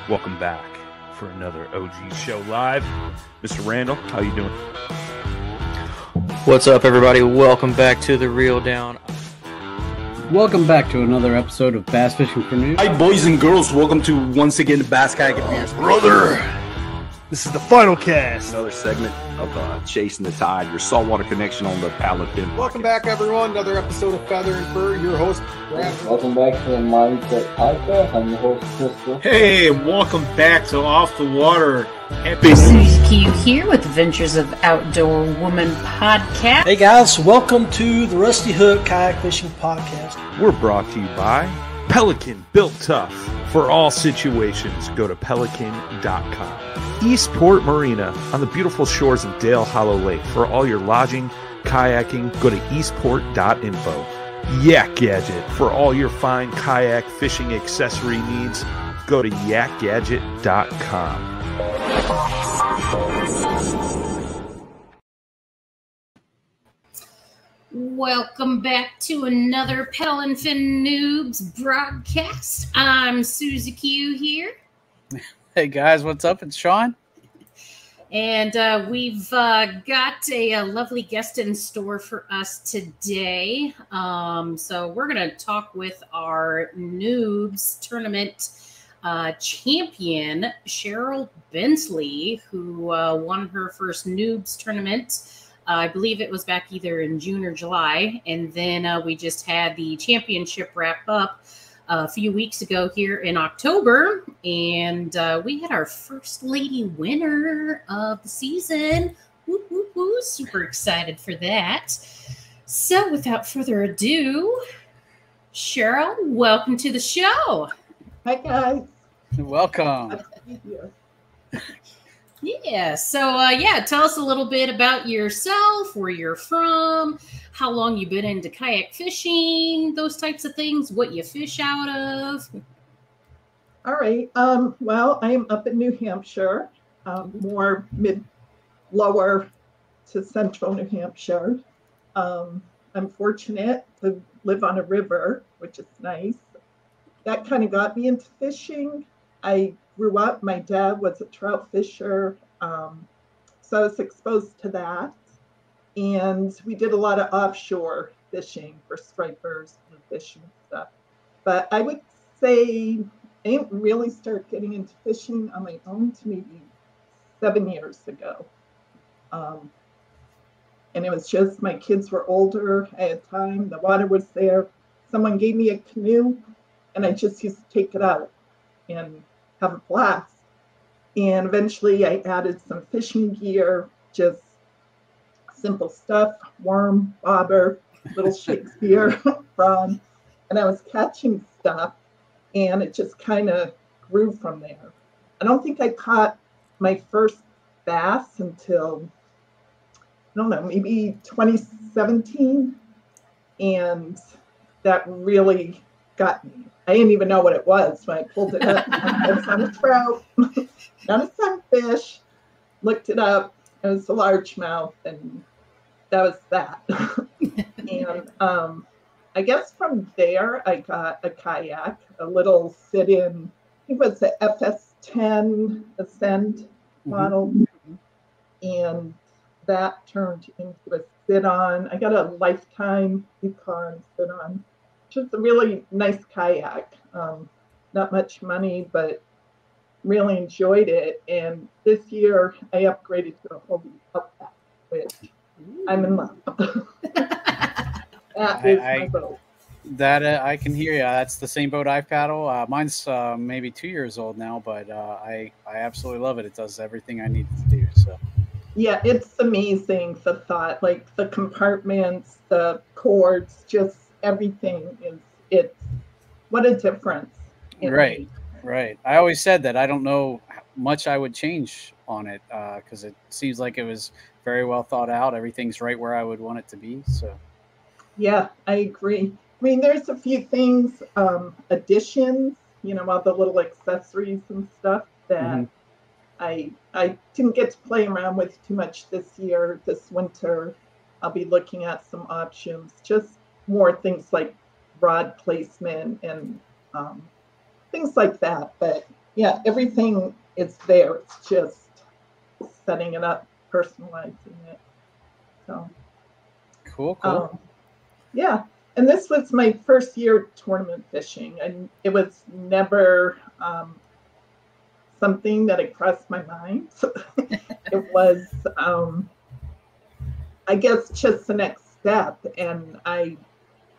Welcome back for another OG Show Live. Mr. Randall, how you doing? What's up, everybody? Welcome back to The Reel Down. Welcome back to another episode of Bass Fishing for Noobs. Hi, boys and girls. Welcome to, once again, the Bass Kayak Fishing. Brother, this is the final cast. Another segment of Chasing the Tide, your saltwater connection on the PaddleNFin. Welcome back, everyone. Another episode of Feather and Fur. Your host, Brad. Welcome back to the Mindset Podcast. I'm your host, Crystal. Hey, welcome back to Off the Water. Happy Susie Q here with Adventures of Outdoor Woman podcast. Hey guys, welcome to the Rusty Hook Kayak Fishing Podcast. We're brought to you by Pelican, built tough for all situations. Go to pelican.com. East Port Marina on the beautiful shores of Dale Hollow Lake. For all your lodging, kayaking, go to eastport.info. Yak Gadget for all your fine kayak fishing accessory needs. Go to yakgadget.com. Welcome back to another PaddleNFin Noobs broadcast. I'm Susie Q here. Hey guys, what's up? It's Sean. And we've got a lovely guest in store for us today. So we're going to talk with our Noobs Tournament champion, Sheryl Bentley, who won her first Noobs Tournament. I believe it was back either in June or July. And then we just had the championship wrap up a few weeks ago here in October. And we had our first lady winner of the season. Woo, woo, woo. Super excited for that. So without further ado, Sheryl, welcome to the show. Hi, guys. Welcome. Yeah. So, tell us a little bit about yourself, where you're from, how long you've been into kayak fishing, those types of things, what you fish out of. All right. Well, I am up in New Hampshire, more lower to central New Hampshire. I'm fortunate to live on a river, which is nice. That kind of got me into fishing. I grew up, my dad was a trout fisher, so I was exposed to that. And we did a lot of offshore fishing for stripers and fish and stuff. But I would say I didn't really start getting into fishing on my own to maybe 7 years ago. And it was just my kids were older, I had time, the water was there. Someone gave me a canoe and I just used to take it out and have a blast. And eventually I added some fishing gear, just simple stuff, worm, bobber, little Shakespeare prawn, and I was catching stuff and it just kind of grew from there. I don't think I caught my first bass until, I don't know, maybe 2017, and that really got me. I didn't even know what it was when I pulled it up. It's not a trout, not a sunfish. Looked it up. It was a largemouth, and that was that. And I guess from there, I got a kayak, a little sit-in. I think it was the FS10 Ascend model, and that turned into a sit-on. I got a Lifetime Yukon sit-on. Just a really nice kayak. Not much money, but really enjoyed it. And this year I upgraded to a Hobie Outback, which I'm in love. That is my boat. That I can hear you. That's the same boat I paddle. Mine's maybe 2 years old now, but I absolutely love it. It does everything I need to do. So. Yeah, it's amazing, the thought, like the compartments, the cords, just everything it's what a difference. Right. I always said that I don't know much I would change on it because it seems like it was very well thought out. Everything's right where I would want it to be. So yeah, I agree. I mean, there's a few things, additions, all the little accessories and stuff that I didn't get to play around with too much this year. This winter, I'll be looking at some options, just more things like rod placement and things like that. But yeah, everything is there. It's just setting it up, personalizing it. So cool. Yeah, and this was my first year tournament fishing, and it was never something that had crossed my mind. It was, I guess, just the next step, and I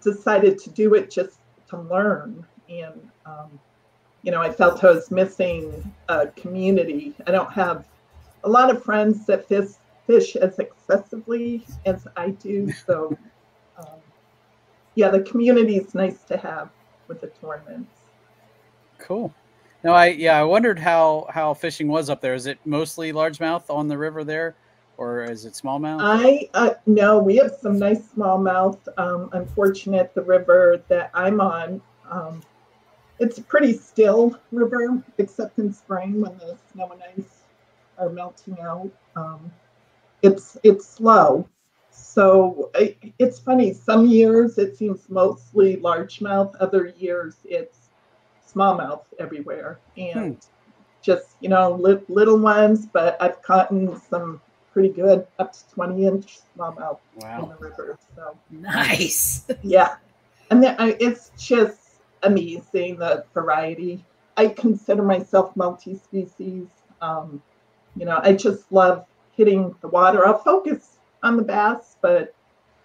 decided to do it just to learn. And I felt I was missing a community. I don't have a lot of friends that fish as excessively as I do, so yeah, the community is nice to have with the tournaments. Cool. No, I wondered how fishing was up there. Is it mostly largemouth on the river there, or is it smallmouth? No, we have some nice smallmouth. Unfortunate, the river that I'm on, it's a pretty still river, except in spring when the snow and ice are melting out. It's slow. So it's funny. Some years it seems mostly largemouth. Other years it's smallmouth everywhere, and just little ones. But I've caught some pretty good, up to 20-inch smallmouth in the river. So nice. Yeah, and then it's just amazing, the variety. I consider myself multi-species. I just love hitting the water. I'll focus on the bass, but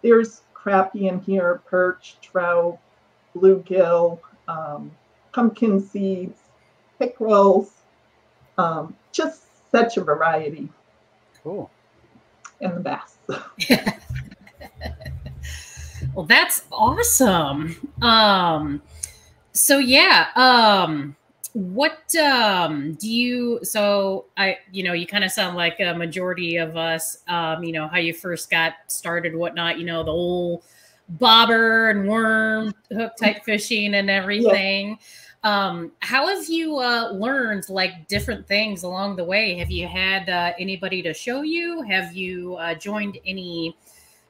there's crappie in here, perch, trout, bluegill, pumpkin seeds, pickerels, just such a variety. Cool. And the bass. Well, that's awesome. So yeah, what do you, so you kind of sound like a majority of us, how you first got started, whatnot, the old bobber and worm hook type fishing and everything. Yeah. How have you learned like different things along the way? Have you had anybody to show you? Have you joined any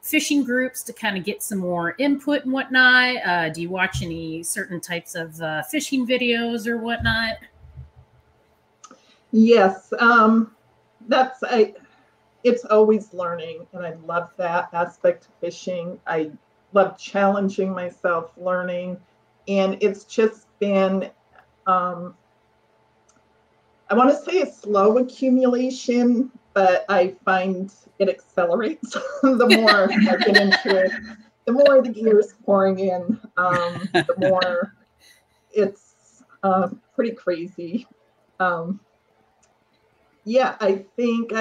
fishing groups to kind of get some more input and whatnot? Do you watch any certain types of fishing videos or whatnot? Yes, it's always learning, and I love that aspect of fishing. I love challenging myself, learning, and it's just been, I want to say a slow accumulation, but I find it accelerates the more I get into it, the more the gear's pouring in, the more it's pretty crazy. Yeah, I think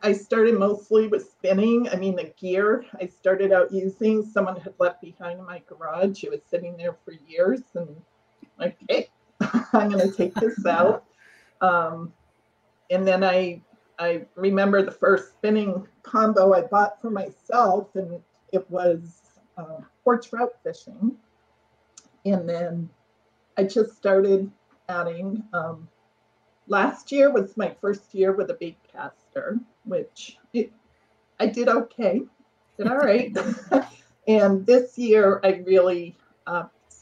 I started mostly with spinning. I mean, the gear I started out using, someone had left behind in my garage. It was sitting there for years, and like, hey, I'm going to take this out. And then I remember the first spinning combo I bought for myself, and it was for trout fishing. And then I just started adding. Last year was my first year with a bait caster, which I did okay, did all right. And this year I really upped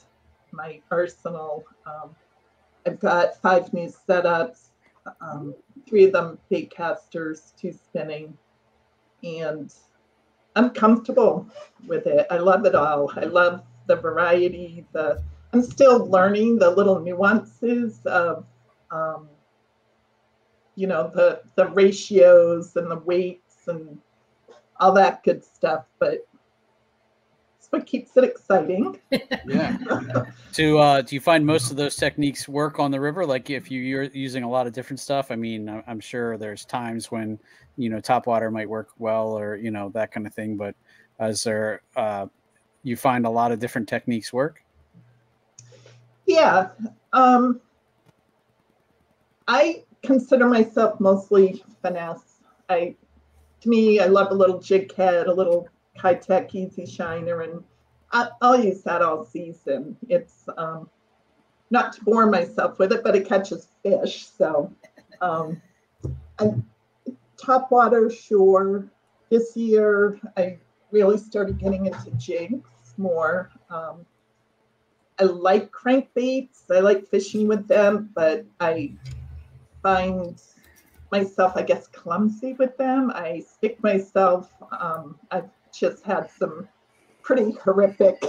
my arsenal. I've got 5 new setups. 3 of them bait casters, 2 spinning, and I'm comfortable with it. I love it all. I love the variety. I'm still learning the little nuances of, the ratios and the weights and all that good stuff, but it's what keeps it exciting. Yeah. Do you find most of those techniques work on the river? Like if you're using a lot of different stuff, I mean, I'm sure there's times when, top water might work well or, that kind of thing, but is there, you find a lot of different techniques work? Yeah. I consider myself mostly finesse. To me, I love a little jig head, a little high-tech easy shiner, and I'll use that all season. It's not to bore myself with it, but it catches fish. So top water, sure. This year, I really started getting into jigs more. I like crankbaits. I like fishing with them, but I find myself, I guess, clumsy with them. I stick myself. I've just had some pretty horrific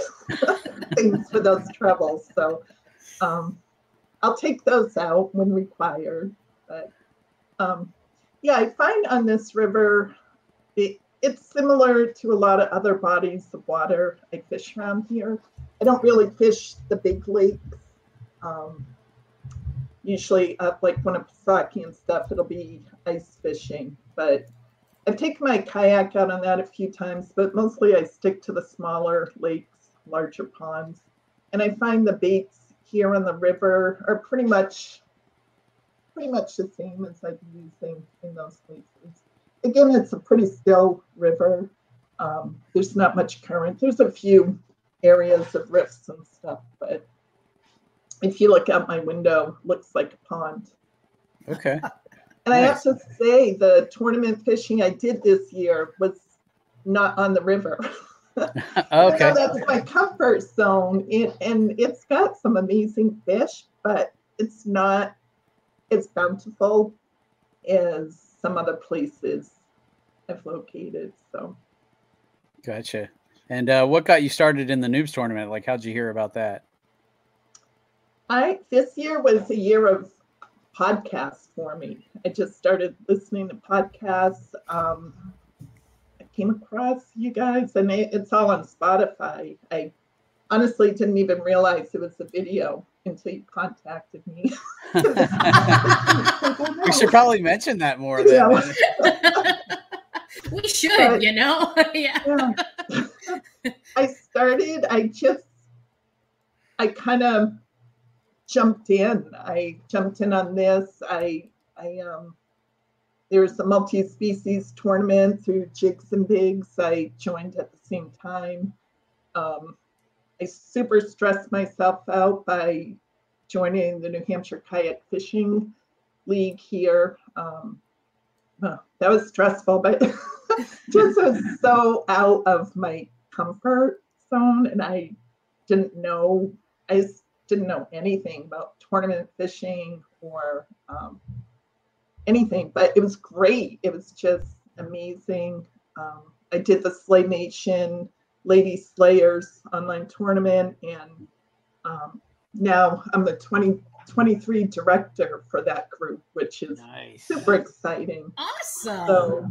things for those trebles. So I'll take those out when required. But yeah, I find on this river, it's similar to a lot of other bodies of water I fish around here. I don't really fish the big lakes. Usually up like when I'm Pisaki and stuff, it'll be ice fishing. But I've taken my kayak out on that a few times, but mostly I stick to the smaller lakes, larger ponds. And I find the baits here on the river are pretty much the same as I've been using in those places. Again, it's a pretty still river. There's not much current. There's a few areas of rifts and stuff, but if you look out my window, it looks like a pond. Okay. And I have to say, the tournament fishing I did this year was not on the river. Okay. So that's my comfort zone. And it's got some amazing fish, but it's not as bountiful as some other places I've located. So. Gotcha. And what got you started in the Noobs tournament? Like, how'd you hear about that? This year was a year of podcasts for me. I just started listening to podcasts. I came across you guys, and it's all on Spotify. I honestly didn't even realize it was a video until you contacted me. We should probably mention that more. Then. We should, you know? Yeah. I kind of jumped in. I jumped in on this. There's a multi-species tournament through Jigs and Bigs. I joined at the same time. I super stressed myself out by joining the New Hampshire Kayak Fishing League here. That was stressful, but just was so out of my comfort zone, and I didn't know anything about tournament fishing or anything, but it was great. It was just amazing. I did the Slay Nation Lady Slayers online tournament, and now I'm the 2023 director for that group, which is super exciting. Awesome. So,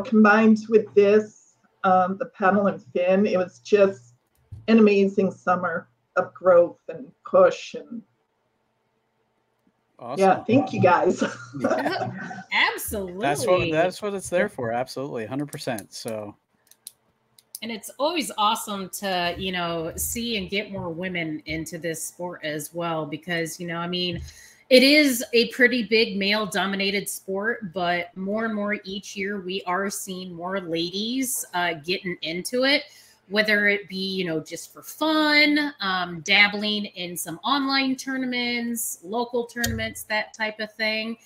combined with this, the PaddleNFin, it was just an amazing summer of growth and push. And awesome. Yeah, thank you guys. Absolutely. That's what it's there for. Absolutely. 100%. So. And it's always awesome to, see and get more women into this sport as well, because, it is a pretty big male dominated sport, but more and more each year we are seeing more ladies getting into it, whether it be, just for fun, dabbling in some online tournaments, local tournaments, that type of thing.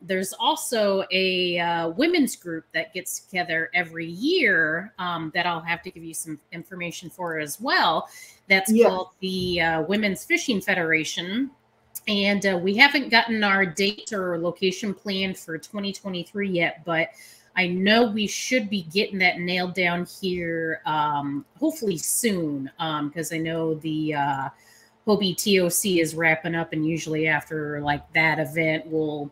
There's also a women's group that gets together every year that I'll have to give you some information for as well. That's called the Women's Fishing Federation. And we haven't gotten our date or location planned for 2023 yet, but I know we should be getting that nailed down here hopefully soon, because I know the Hobie TOC is wrapping up, and usually after that event we'll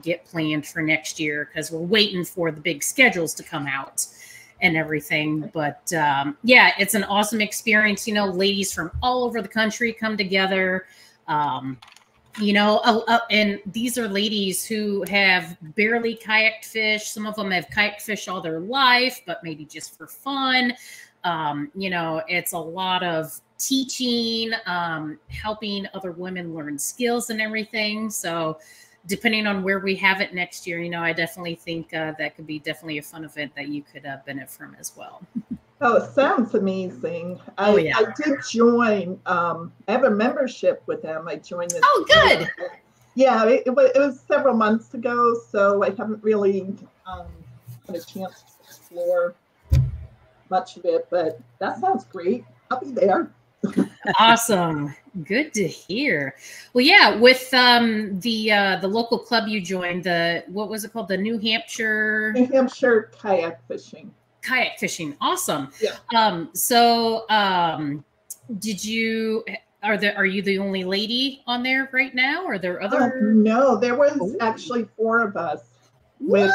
get planned for next year, because we're waiting for the big schedules to come out and everything. But it's an awesome experience. Ladies from all over the country come together. And these are ladies who have barely kayaked fish. Some of them have kayaked fish all their life, but maybe just for fun. It's a lot of teaching, helping other women learn skills and everything. So depending on where we have it next year, I definitely think that could be definitely a fun event that you could benefit from as well. Oh, it sounds amazing. I did join. I have a membership with them. I joined this. Oh, good. Yeah, it was several months ago, so I haven't really had a chance to explore much of it, but that sounds great. I'll be there. Awesome. Good to hear. Well, yeah, with the local club you joined, what was it called? The New Hampshire Kayak Fishing. Kayak Fishing. Awesome. Yeah. Are you the only lady on there right now? Are there other? No, there was actually 4 of us. What?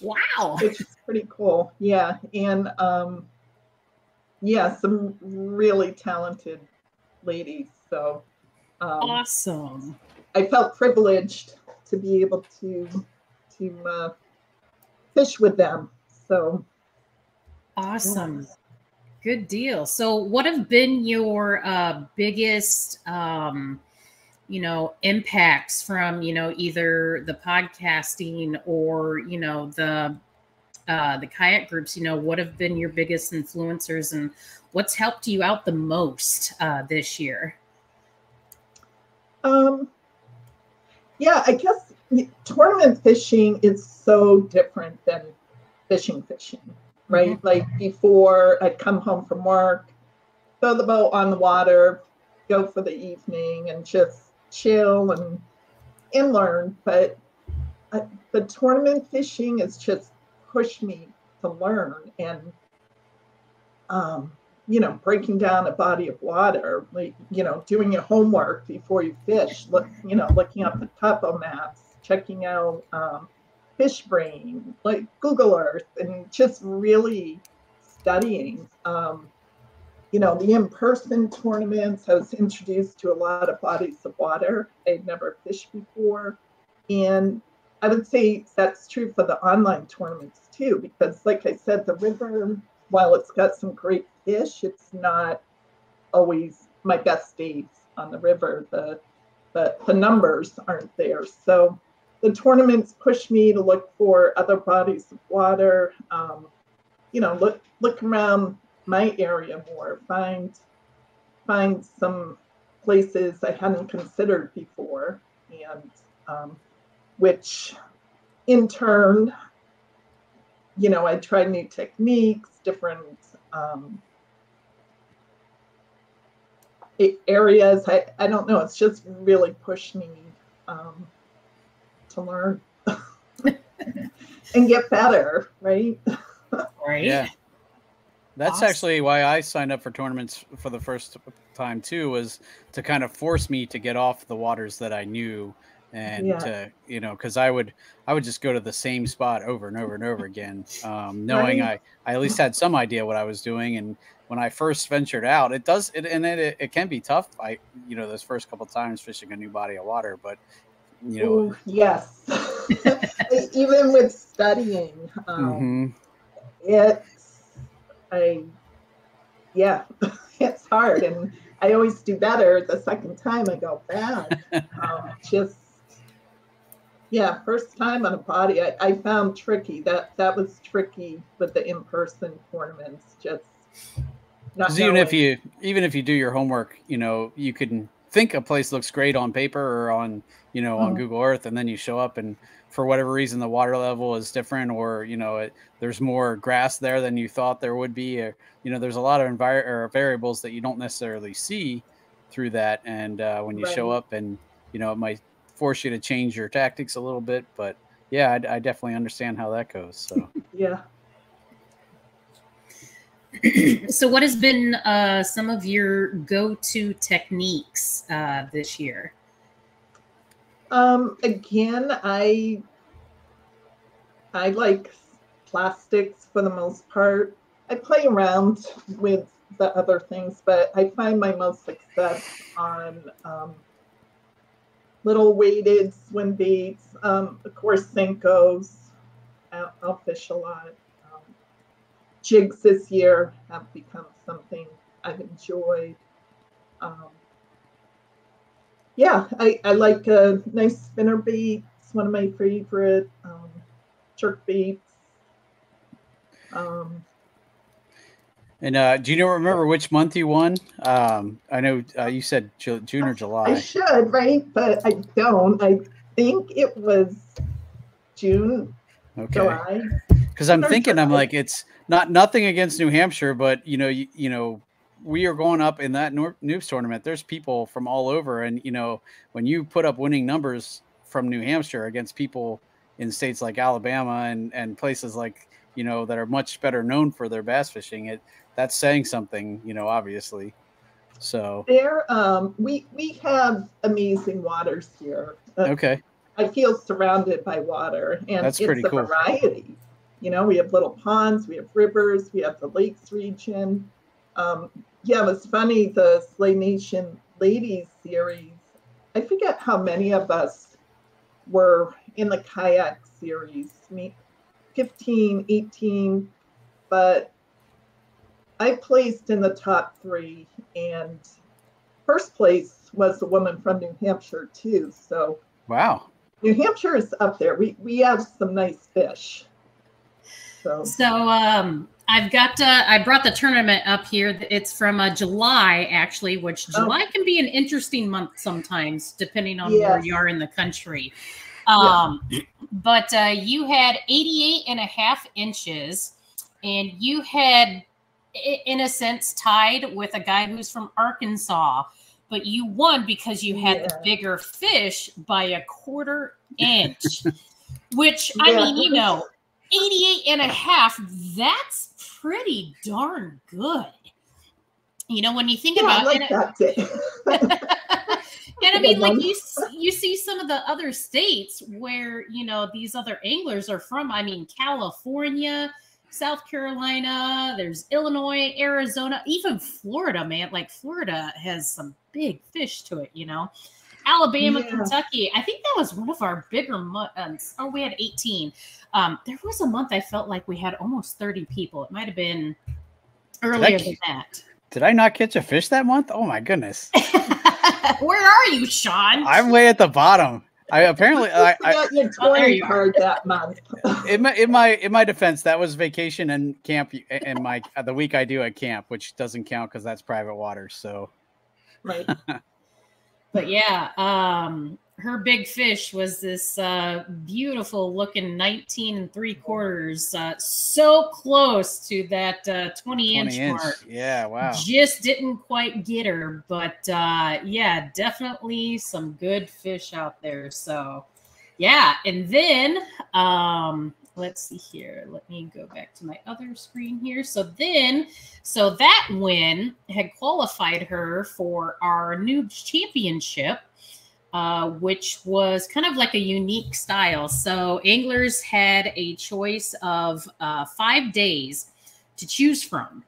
Wow. Which is pretty cool. Yeah. And some really talented ladies. So awesome. I felt privileged to be able to fish with them. So awesome. Good deal. So what have been your biggest impacts from either the podcasting or the kayak groups? What have been your biggest influencers and what's helped you out the most this year? I guess tournament fishing is so different than fishing, right? Mm-hmm. Like before, I'd come home from work, throw the boat on the water, go for the evening and just chill and learn. But the tournament fishing has just pushed me to learn and, breaking down a body of water, like, doing your homework before you fish, looking up the topo maps, checking out Fish Brain, like Google Earth, and just really studying. The in-person tournaments, I was introduced to a lot of bodies of water I'd never fished before. And I would say that's true for the online tournaments too, because like I said, the river, while it's got some great fish, it's not always my best days on the river. The numbers aren't there. So the tournaments push me to look for other bodies of water, look around my area more, find some places I hadn't considered before, and which in turn, I try new techniques, different areas. I don't know, it's just really pushed me to learn and get better, right? Right. Yeah. That's actually why I signed up for tournaments for the first time too, was to kind of force me to get off the waters that I knew, and to, because I would just go to the same spot over and over and over again, knowing I at least had some idea what I was doing. And when I first ventured out, it can be tough. Those first couple of times fishing a new body of water, but Ooh, yes. Even with studying, it's hard, and I always do better the second time I go back. First time on a body, I found tricky. That was tricky with the in-person tournaments. Just not even if you do your homework, you can think a place looks great on paper or on on Google Earth, and then you show up and for whatever reason the water level is different, or there's more grass there than you thought there would be, or there's a lot of variables that you don't necessarily see through that, and when you show up, and it might force you to change your tactics a little bit. But yeah, I definitely understand how that goes. So yeah. So what has been some of your go-to techniques this year? Again, I like plastics for the most part. I play around with the other things, but I find my most success on little weighted swim baits. Of course, Senkos. I'll fish a lot. Jigs this year have become something I've enjoyed. I like a nice spinner bait. It's one of my favorite jerk baits. And do you remember which month you won? I know you said June or July. I should, right? But I don't. I think it was June, July. Because I'm thinking, I'm like, it's nothing against New Hampshire, but we are going up in that Noobs tournament, there's people from all over. And, you know, when you put up winning numbers from New Hampshire against people in states like Alabama and places like, you know, that are much better known for their bass fishing, that's saying something, you know, obviously. So there, we have amazing waters here. Okay. I feel surrounded by water, and that's it's pretty cool. Variety. You know, we have little ponds, we have rivers, we have the lakes region. Yeah, it was funny, the Slay Nation Ladies series. I forget how many of us were in the kayak series, 15, 18, but I placed in the top 3, and first place was a woman from New Hampshire too. So wow, New Hampshire is up there. We have some nice fish. So I've got I brought the tournament up here. It's from July, actually, which July can be an interesting month sometimes, depending on where you are in the country. But you had 88.5 inches, and you had, in a sense, tied with a guy who's from Arkansas, but you won because you had the bigger fish by a 1/4 inch, which, I mean, you know, 88.5, that's pretty darn good. You know, when you think about it. And I mean, like you see some of the other states where, you know, these other anglers are from. I mean, California, South Carolina, there's Illinois, Arizona, even Florida, man. Like Florida has some big fish to it, you know. Alabama, Kentucky. I think that was one of our bigger months. Oh, we had 18. There was a month I felt like we had almost 30 people. It might have been earlier than that. Did I not catch a fish that month? Oh my goodness. Where are you, Sean? I'm way at the bottom. I your touring card that month. In my defense, that was vacation and camp, and the week I do at camp, which doesn't count because that's private water. So, right. But yeah, her big fish was this beautiful looking 19 3/4, so close to that 20 inch mark. Yeah, wow. Just didn't quite get her, but yeah, definitely some good fish out there. So yeah, and then let's see here. Let me go back to my other screen here. So that win had qualified her for our Noobs Championship, which was kind of like a unique style. So anglers had a choice of 5 days to choose from.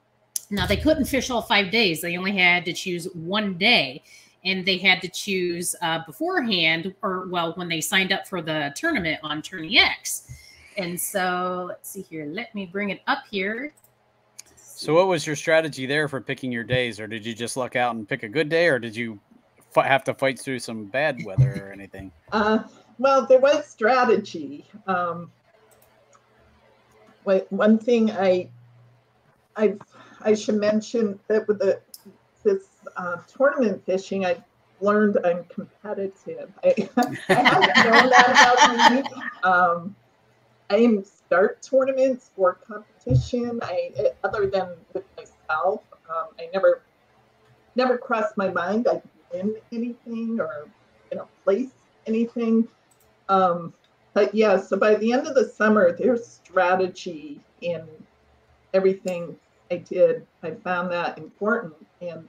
Now, they couldn't fish all 5 days. They only had to choose 1 day. And they had to choose beforehand, or, well, when they signed up for the tournament on Tourney X. And so let's see here. Let me bring it up here. So what was your strategy there for picking your days? Or did you just luck out and pick a good day? Or did you have to fight through some bad weather or anything? Well, there was strategy. One thing I should mention that with this tournament fishing, I've learned I'm competitive. I haven't known that about me. I start tournaments for competition. Other than with myself, I never crossed my mind I could win anything or place anything. But yeah, so by the end of the summer, there's strategy in everything I did. I found that important. And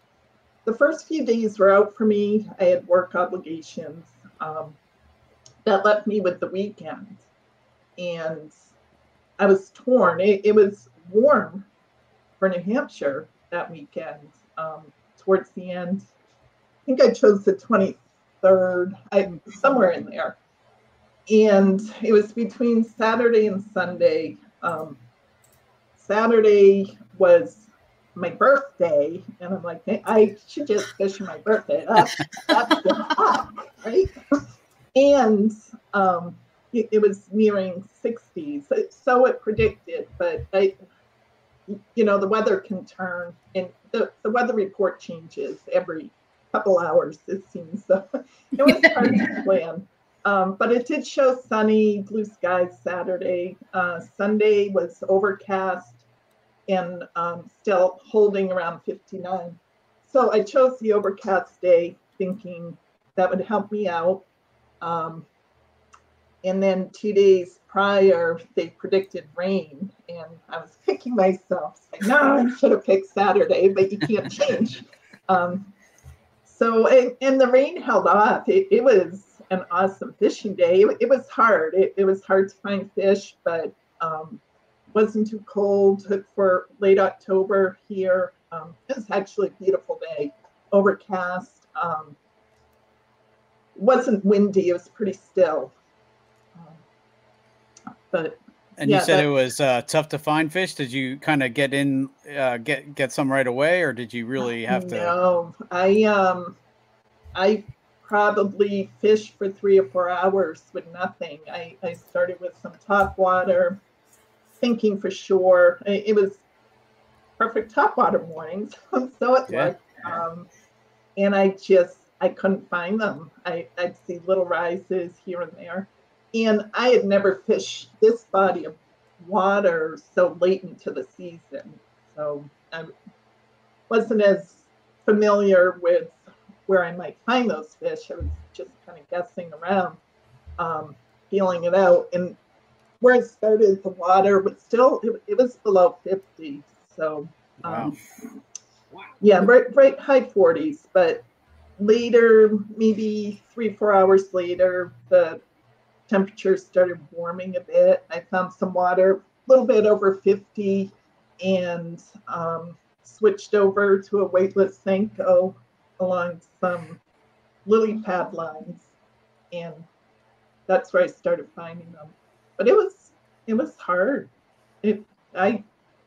the first few days were out for me. I had work obligations that left me with the weekend. And I was torn. It was warm for New Hampshire that weekend. Towards the end, I think I chose the 23rd, somewhere in there. And it was between Saturday and Sunday. Saturday was my birthday, and I'm like, hey, I should just fish on my birthday. That's the hot, right? And it was nearing 60s, so it predicted. But the weather can turn, and the weather report changes every couple hours, it seems. So it was hard to plan. But it did show sunny, blue skies Saturday. Sunday was overcast. and still holding around 59. So I chose the overcast day thinking that would help me out. And then 2 days prior, they predicted rain, and I was kicking myself, saying, no, I should have picked Saturday, but you can't change. So, and the rain held off. It was an awesome fishing day. It was hard. It was hard to find fish, but wasn't too cold for late October here. It was actually a beautiful day, overcast. Wasn't windy. It was pretty still. And you said it was tough to find fish. Did you kind of get in, get some right away, or did you really have to? No, I probably fished for 3 or 4 hours with nothing. I started with some top water, thinking for sure. It was perfect top water mornings, so it looked. And I couldn't find them. I'd see little rises here and there. And I had never fished this body of water so late into the season. So I wasn't as familiar with where I might find those fish. I was just kind of guessing around, feeling it out. And where I started, the water was still, it was below 50. So, yeah, right high 40s. But later, maybe 3-4 hours later, the temperature started warming a bit. I found some water a little bit over 50 and switched over to a weightless Senko along some lily pad lines. And that's where I started finding them. But it was hard. I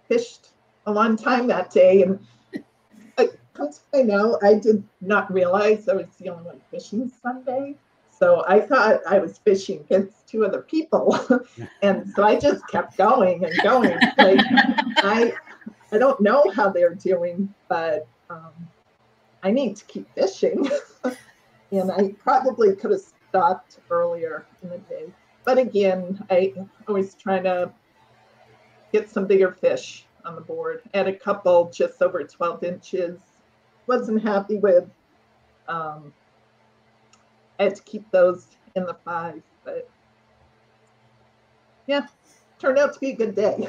fished a long time that day, and come to find out, I did not realize I was the only one fishing Sunday. So I thought I was fishing against 2 other people. And so I just kept going and going. Like, I don't know how they're doing, but I need to keep fishing. And I probably could have stopped earlier in the day. But again, I always try to get some bigger fish on the board. I had a couple just over 12 inches. Wasn't happy with. I had to keep those in the 5, but yeah, turned out to be a good day.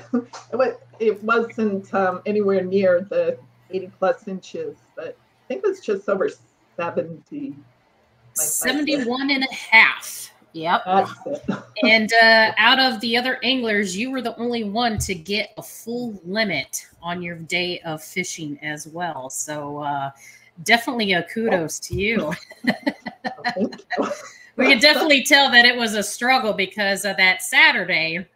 It wasn't anywhere near the 80 plus inches, but I think it was just over 70. 71 and a half. Yep. That's it. And out of the other anglers, you were the only one to get a full limit on your day of fishing as well. So definitely a kudos to you. We could definitely tell that it was a struggle because that Saturday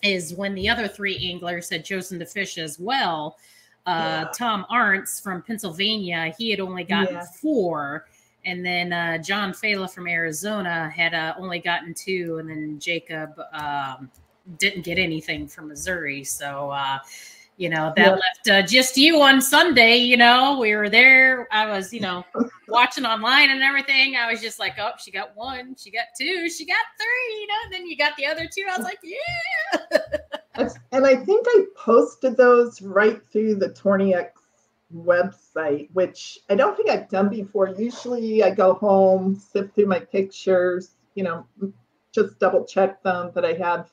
is when the other 3 anglers had chosen to fish as well. Tom Arntz from Pennsylvania, he had only gotten 4. And then John Fela from Arizona had only gotten 2. And then Jacob didn't get anything from Missouri. So, that left just you on Sunday. We were there. I was, watching online and everything. I was just like, oh, she got 1, she got 2, she got 3, and then you got the other 2. I was like, yeah. And I think I posted those right through the TourneyX website, which I don't think I've done before. Usually I go home, sift through my pictures, just double check them that I have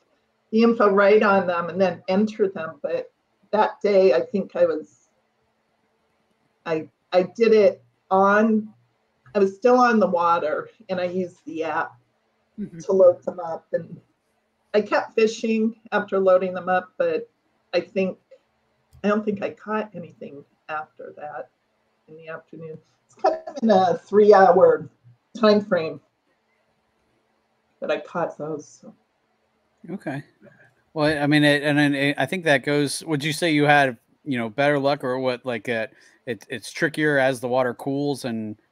the info right on them and then enter them. But that day, I think I did it I was still on the water, and I used the app to load them up. And I kept fishing after loading them up, but I don't think I caught anything after that in the afternoon. It's kind of in a 3-hour time frame that I caught those. So. Okay. Well, I mean, I think that goes. Would you say you had, better luck, or what? Like, it's trickier as the water cools,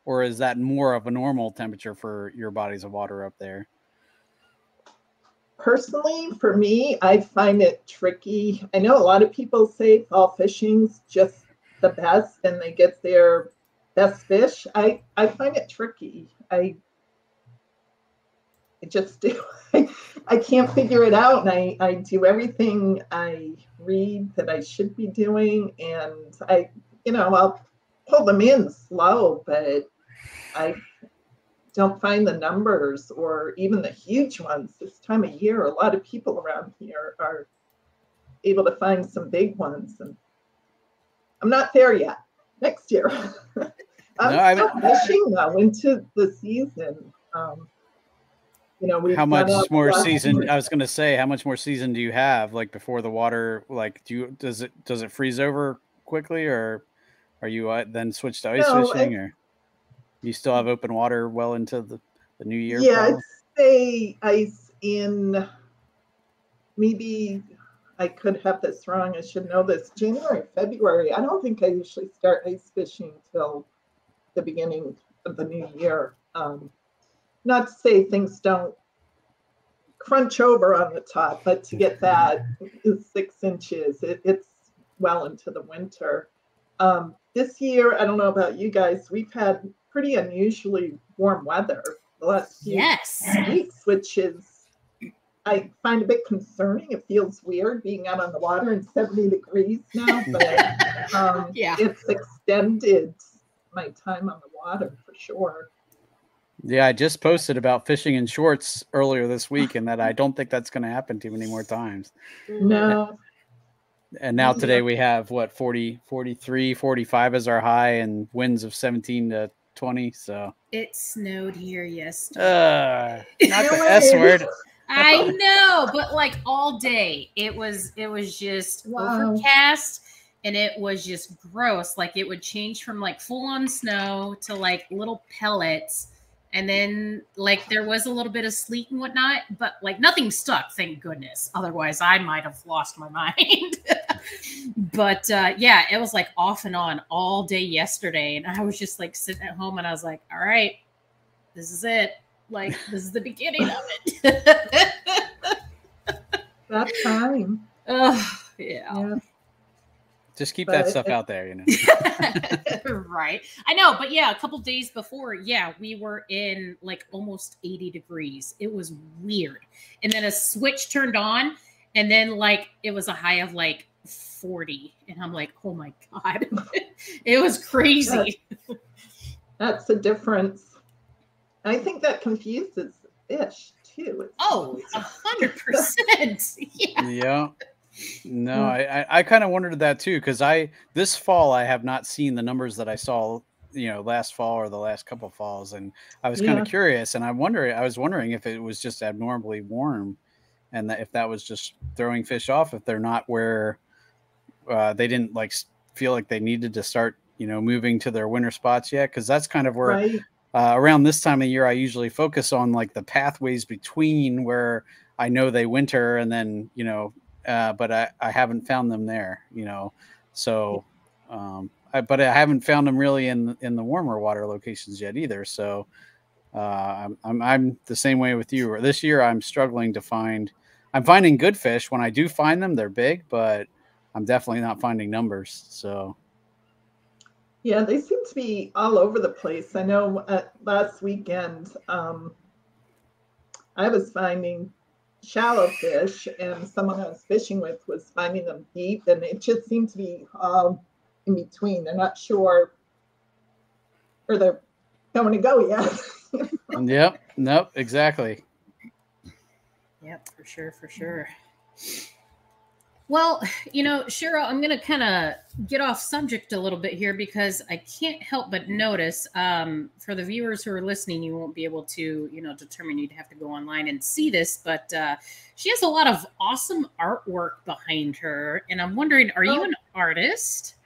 or is that more of a normal temperature for your bodies of water up there? Personally, for me, I find it tricky. I know a lot of people say fall fishing's just the best, and they get their best fish. I find it tricky. just do. I can't figure it out, and I do everything I read that I should be doing, and I'll pull them in slow, but I don't find the numbers or even the huge ones this time of year. A lot of people around here are able to find some big ones, and I'm not there yet. Next year. I'm still fishing though into the season. How much more season? I was going to say, how much more season do you have? Like before the water, like does it freeze over quickly, or are you then switch to ice fishing, or you still have open water well into the new year? Yeah, probably? I'd say ice in maybe. I could have this wrong. I should know this. January, February. I don't think I usually start ice fishing till the beginning of the new year. Not to say things don't crunch over on the top, but to get that is 6 inches. It's well into the winter. This year, I don't know about you guys, we've had pretty unusually warm weather the last few weeks, which is, I find a bit concerning. It feels weird being out on the water in 70 degrees now, but it's extended my time on the water for sure. Yeah, I just posted about fishing in shorts earlier this week, and that I don't think that's going to happen too many more times. No. And now today we have 40, 43, 45 as our high, and winds of 17 to 20. So it snowed here yesterday. Not the S word. I know, but like all day it was just overcast, and it was just gross. Like it would change from like full on snow to like little pellets, and then like there was a little bit of sleet and whatnot, but like nothing stuck, thank goodness. Otherwise I might have lost my mind. But it was like off and on all day yesterday, and I was just like sitting at home, and I was like, all right, this is it. Like, this is the beginning of it. That time. Oh, yeah. Just keep that stuff out there, Right. I know, but a couple days before, we were in like almost 80 degrees. It was weird. And then a switch turned on, and then like it was a high of like 40. And I'm like, oh my God. It was crazy. That's the difference. I think that confuses fish too. 100%. Yeah. No, I kind of wondered that too, because this fall I have not seen the numbers that I saw, last fall or the last couple of falls, and I was kind of curious, and I was wondering if it was just abnormally warm, and if that was just throwing fish off if they're not where they didn't like feel like they needed to start, moving to their winter spots yet, because that's kind of where. Right. Around this time of year, I usually focus on like the pathways between where I know they winter, and then, but I haven't found them there, so, but I haven't found them really in the warmer water locations yet either. So I'm the same way with you. This year, I'm struggling to I'm finding good fish. When I do find them, they're big, but I'm definitely not finding numbers. So. Yeah, they seem to be all over the place. I know last weekend I was finding shallow fish, and someone I was fishing with was finding them deep, and it just seemed to be all in between. They're not sure where they're going to go yet. Yep. Nope. Exactly. Yep. For sure. Well, Sheryl, I'm going to kind of get off subject a little bit here, because I can't help but notice, for the viewers who are listening, you won't be able to, determine. You'd have to go online and see this, but she has a lot of awesome artwork behind her. And I'm wondering, are you an artist?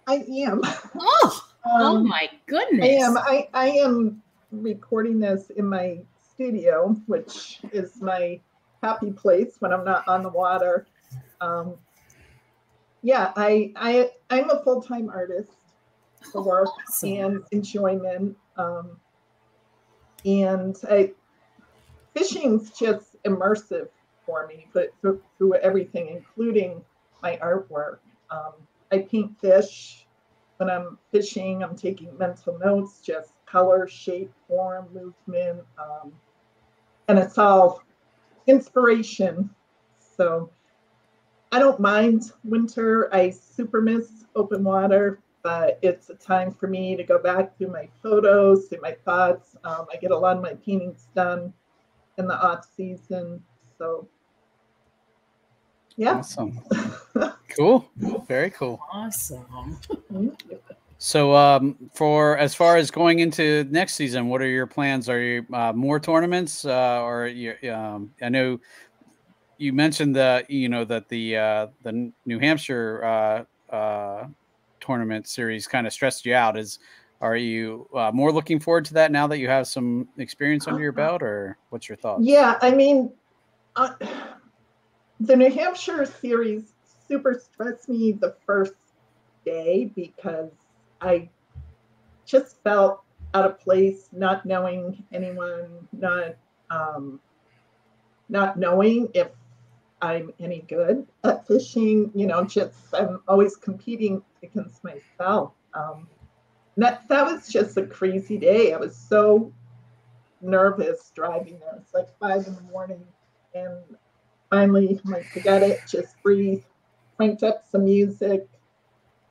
I am. Oh my goodness. I am recording this in my studio, which is my happy place when I'm not on the water. I'm a full-time artist for work and enjoyment. And fishing's just immersive for me, but through everything, including my artwork. I paint fish. When I'm fishing, I'm taking mental notes, just color, shape, form, movement. and it's all inspiration. So I don't mind winter. I super miss open water, but it's a time for me to go back through my photos, through my thoughts. I get a lot of my paintings done in the off season. So yeah. Awesome. Cool. Very cool. Awesome. So for as far as going into next season, what are your plans? Are you more tournaments or you, I know you mentioned that the New Hampshire tournament series kind of stressed you out. Are you more looking forward to that now that you have some experience under your belt, or what's your thoughts? Yeah, I mean, the New Hampshire series super stressed me the first day because I just felt out of place, not knowing anyone, not knowing if I'm any good at fishing, just I'm always competing against myself. That was just a crazy day. I was so nervous driving there. It's like 5 a.m. and finally I'm like, forget it, just breathe, cranked up some music,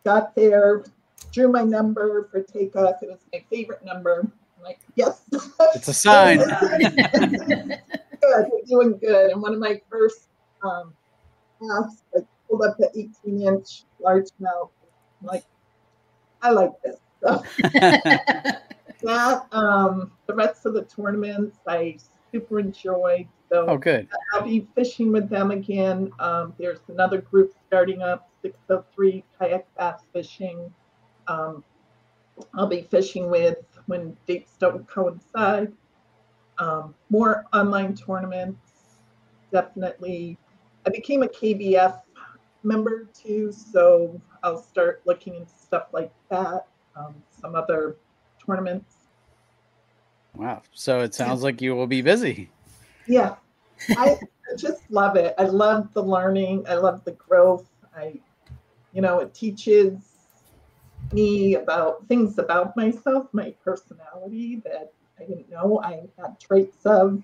got there, drew my number for takeoff. It was my favorite number. I'm like, yes. It's a sign. Good, we're doing good. And one of my first casts, I pulled up the 18-inch largemouth. I'm like, I like this. So that the rest of the tournaments I super enjoyed. So good. I'll be fishing with them again. There's another group starting up, 603 Kayak Fishing. I'll be fishing with when dates don't coincide. More online tournaments, definitely. I became a KBF member too, so I'll start looking into stuff like that. Some other tournaments. Wow. So it sounds like you will be busy. Yeah. I just love it. I love the learning. I love the growth. It teaches me about things about myself, my personality that I didn't know I had traits of.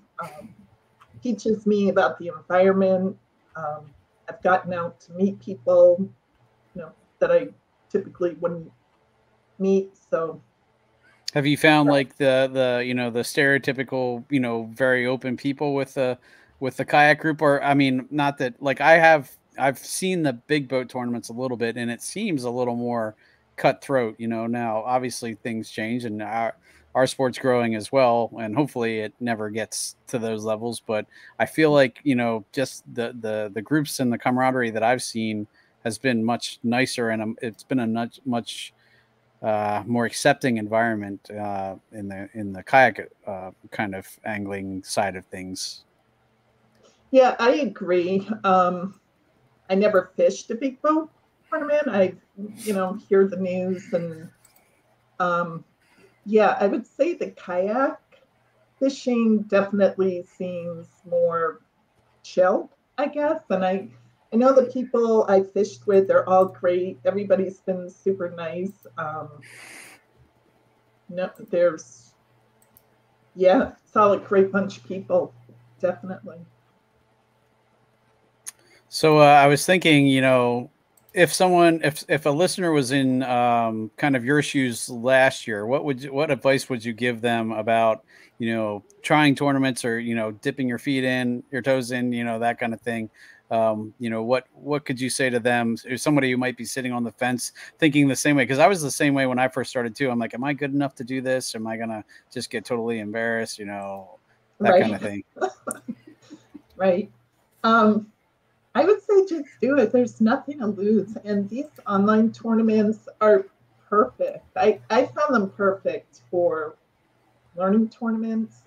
Teaches me about the environment. I've gotten out to meet people, that I typically wouldn't meet. So have you found like the stereotypical, very open people with the kayak group? Or I mean, not that like I've seen the big boat tournaments a little bit and it seems a little more cutthroat, now obviously things change and our sport's growing as well, and hopefully it never gets to those levels. But I feel like, just the groups and the camaraderie that I've seen has been much nicer, and it's been a much more accepting environment in the kayak kind of angling side of things. Yeah, I agree. I never fished a big boat tournament. I, hear the news and yeah, I would say the kayak fishing definitely seems more chill, I guess. And I know the people I fished with, they're all great. Everybody's been super nice. It's all a great bunch of people, definitely. So I was thinking, if a listener was in kind of your shoes last year, what advice would you give them about, trying tournaments or, dipping your toes in, that kind of thing? What could you say to them? Or somebody who might be sitting on the fence thinking the same way? Because I was the same way when I first started too. I'm like, am I good enough to do this? Am I going to just get totally embarrassed? That kind of thing. Right. I would say just do it. There's nothing to lose. And these online tournaments are perfect. I found them perfect for learning tournaments.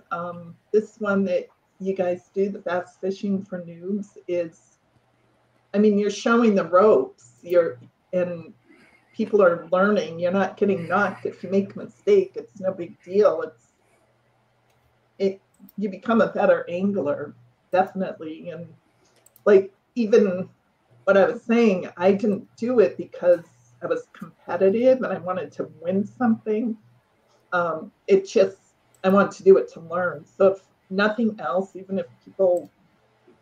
This one that you guys do, the Bass Fishing for Noobs, you're showing the ropes. And people are learning. You're not getting knocked. If you make a mistake, it's no big deal. You become a better angler, definitely. And like, even what I was saying, I didn't do it because I was competitive and I wanted to win something. I wanted to do it to learn. So nothing else, even if people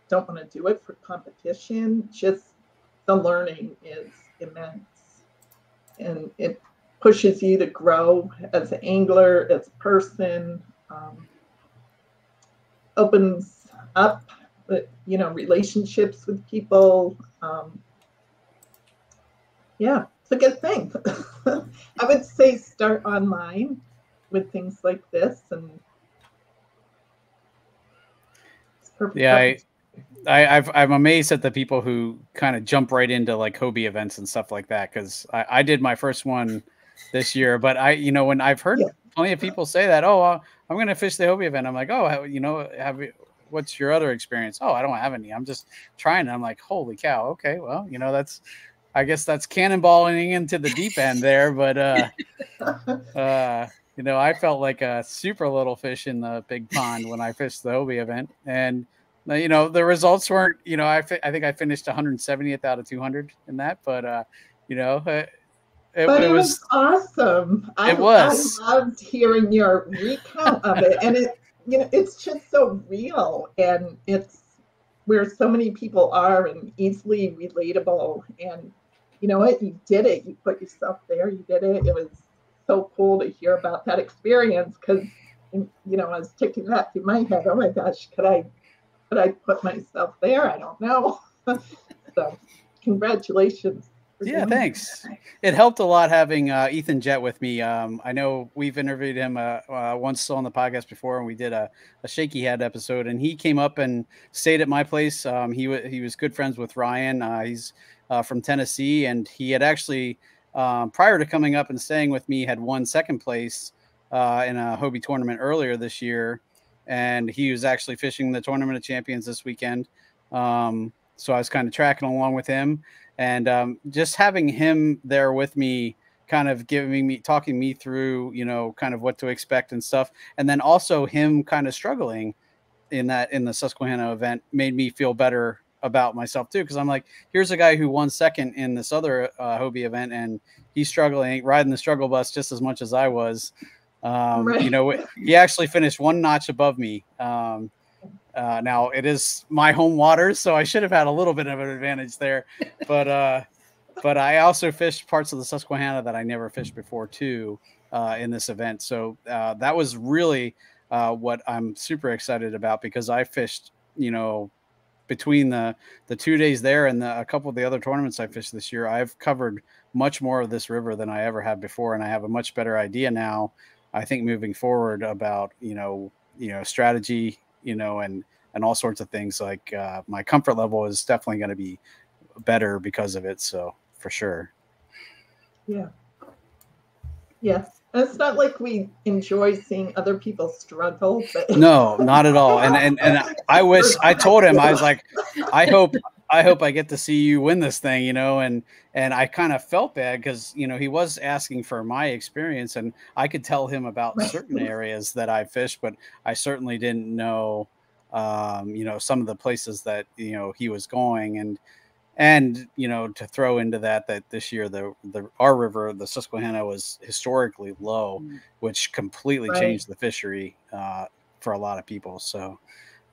don't want to do it for competition, just the learning is immense. And it pushes you to grow as an angler, as a person, opens up, relationships with people. Yeah, it's a good thing. I would say start online with things like this, and it's perfect. Yeah, I'm amazed at the people who kind of jump right into like Hobie events and stuff like that, because I did my first one this year, but when I've heard plenty of people say that, I'm going to fish the Hobie event, I'm like, what's your other experience? Oh, I don't have any. I'm just trying. I'm like, holy cow. Okay, well, I guess that's cannonballing into the deep end there, but I felt like a super little fish in the big pond when I fished the Hobie event, and the results weren't. I think I finished 170th out of 200 in that, but it was awesome. I loved hearing your recount of it, and it's just so real, and it's where so many people are, and easily relatable. And you know what? You did it. You put yourself there. You did it. It was so cool to hear about that experience, because I was ticking that through my head. Oh my gosh, could I put myself there? I don't know. So congratulations. Yeah, thanks. It helped a lot having Ethan Jett with me. I know we've interviewed him once on the podcast before, and we did a Shaky Head episode, and he came up and stayed at my place. He was good friends with Ryan. He's from Tennessee, and he had actually, prior to coming up and staying with me, had won second place in a Hobie tournament earlier this year, and he was actually fishing the Tournament of Champions this weekend. So I was kind of tracking along with him. And just having him there with me, kind of talking me through, kind of what to expect and stuff. And then also him kind of struggling in the Susquehanna event made me feel better about myself too. Cause I'm like, here's a guy who won second in this other Hobie event, and he's struggling, riding the struggle bus just as much as I was. He actually finished one notch above me. Now it is my home waters, so I should have had a little bit of an advantage there, but I also fished parts of the Susquehanna that I never fished before too, in this event. So that was really what I'm super excited about, because I fished, between the 2 days there and a couple of the other tournaments I fished this year, I've covered much more of this river than I ever have before. And I have a much better idea now, I think, moving forward about, strategy, and all sorts of things. Like my comfort level is definitely going to be better because of it. So for sure. Yeah. Yes. And it's not like we enjoy seeing other people struggle. But no, not at all. And I told him, I was like, I hope I get to see you win this thing, and I kind of felt bad because, he was asking for my experience, and I could tell him about certain areas that I fished, but I certainly didn't know, some of the places that, he was going, and to throw into that this year, our river, the Susquehanna, was historically low, which completely changed the fishery, for a lot of people. So,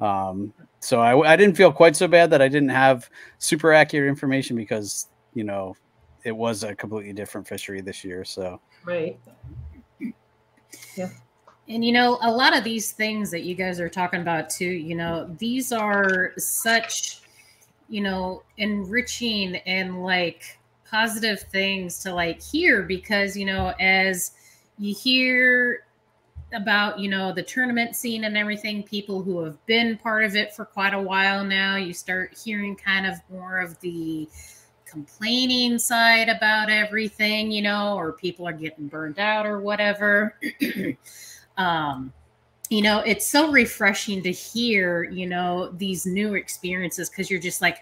I didn't feel quite so bad that I didn't have super accurate information, because, it was a completely different fishery this year. So, right. Yeah. And, a lot of these things that you guys are talking about too, these are such, enriching and like positive things to like hear, because, as you hear about, the tournament scene and everything, people who have been part of it for quite a while now, you start hearing kind of more of the complaining side about everything, or people are getting burned out or whatever. It's so refreshing to hear, these new experiences, because you're just like,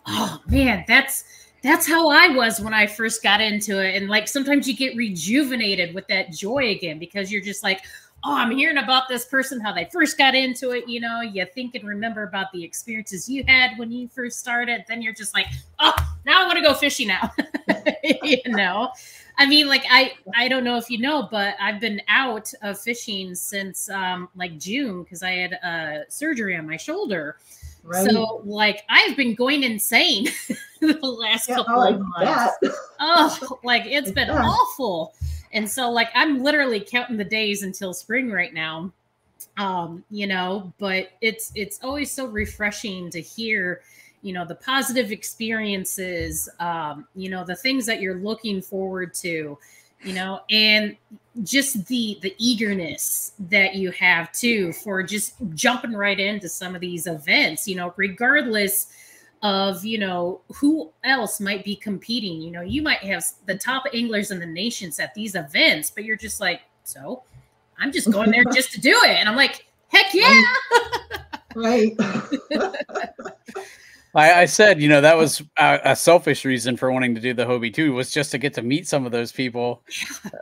oh man, that's that's how I was when I first got into it. And like sometimes you get rejuvenated with that joy again because you're just like, oh, I'm hearing about this person, how they first got into it. You know, you think and remember about the experiences you had when you first started. Then you're just like, oh, now I want to go fishing now. You know, I mean, like, I don't know if you know, but I've been out of fishing since like June because I had surgery on my shoulder. Right. So, like, I've been going insane the last couple of months. Oh, like, it's been awful. And so, like, I'm literally counting the days until spring right now, you know, but it's always so refreshing to hear, you know, the positive experiences, you know, the things that you're looking forward to, you know, and just the eagerness that you have too for just jumping right into some of these events, you know, regardless of, you know, who else might be competing. You know, you might have the top anglers in the nations at these events, but you're just like, so I'm just going there just to do it. And I'm like, heck yeah. Right. I said, you know, that was a selfish reason for wanting to do the Hobie too, was just to get to meet some of those people,